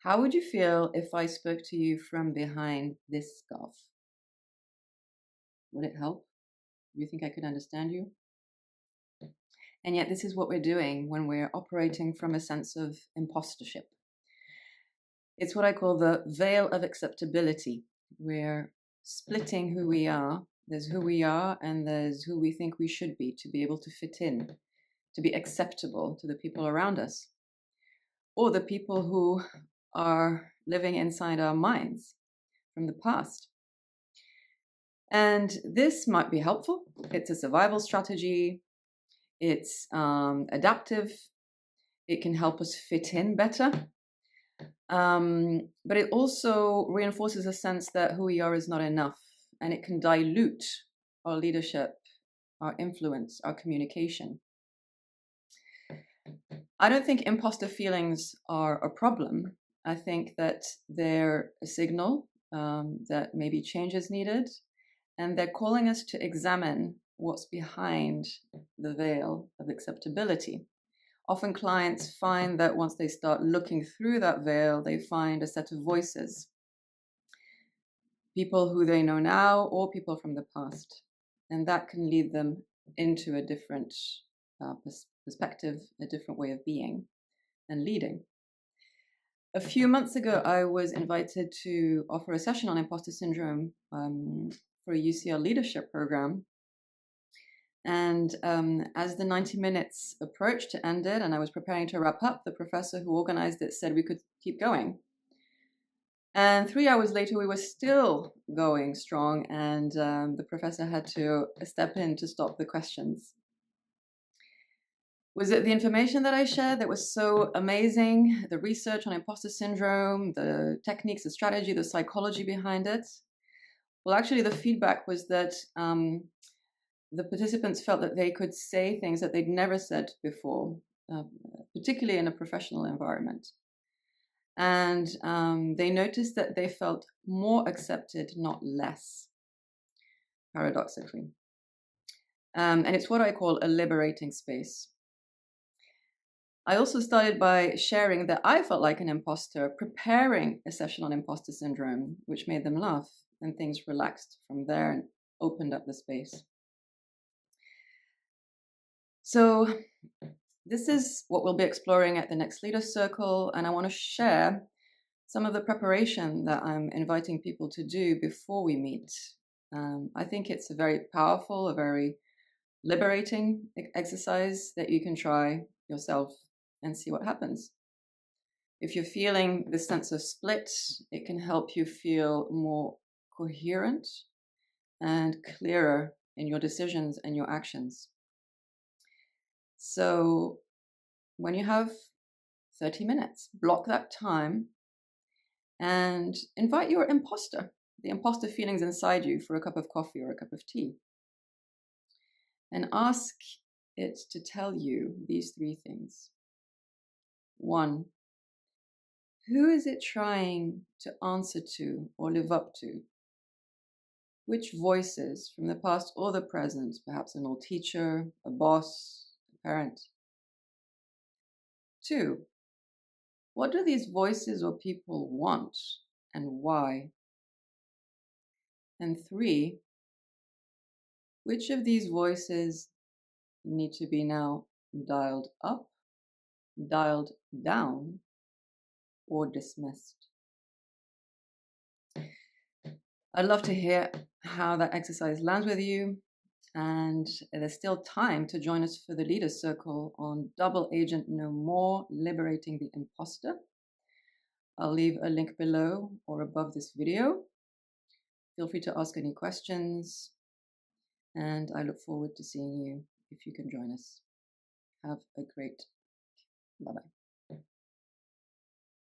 How would you feel if I spoke to you from behind this scarf? Would it help? Do you think I could understand you? And yet this is what we're doing when we're operating from a sense of impostership. It's what I call the veil of acceptability. We're splitting who we are. There's who we are and there's who we think we should be to be able to fit in, to be acceptable to the people around us, or the people who are living inside our minds from the past. And this might be helpful. It's a survival strategy. It's adaptive. It can help us fit in better. But it also reinforces a sense that who we are is not enough, and it can dilute our leadership, our influence, our communication. I don't think imposter feelings are a problem. I think that they're a signal that maybe change is needed, and they're calling us to examine what's behind the veil of acceptability. Often clients find that once they start looking through that veil, they find a set of voices. People who they know now or people from the past. And that can lead them into a different perspective, a different way of being and leading. A few months ago, I was invited to offer a session on imposter syndrome for a UCL leadership program. And as the 90 minutes approached to end it and I was preparing to wrap up, the professor who organized it said we could keep going. And 3 hours later, we were still going strong, and the professor had to step in to stop the questions. Was it the information that I shared that was so amazing? The research on imposter syndrome, the techniques, the strategy, the psychology behind it? Well, actually, the feedback was that the participants felt that they could say things that they'd never said before, particularly in a professional environment. And they noticed that they felt more accepted, not less, paradoxically. And it's what I call a liberating space. I also started by sharing that I felt like an imposter preparing a session on imposter syndrome, which made them laugh, and things relaxed from there and opened up the space. So this is what we'll be exploring at the next Leader Circle, and I want to share some of the preparation that I'm inviting people to do before we meet. I think it's a very powerful, a very liberating exercise that you can try yourself and see what happens. If you're feeling this sense of split, it can help you feel more coherent and clearer in your decisions and your actions. So when you have 30 minutes, block that time and invite your imposter, the imposter feelings inside you, for a cup of coffee or a cup of tea. And ask it to tell you these 3 things. 1, who is it trying to answer to or live up to? Which voices from the past or the present, perhaps an old teacher, a boss, a parent? 2, what do these voices or people want and why? And 3, which of these voices need to be now dialed up, dialed down, or dismissed? I'd love to hear how that exercise lands with you. And there's still time to join us for the Leaders Circle on Double Agent No More, Liberating the Imposter. I'll leave a link below or above this video. Feel free to ask any questions. And I look forward to seeing you if you can join us. Have a great, bye-bye.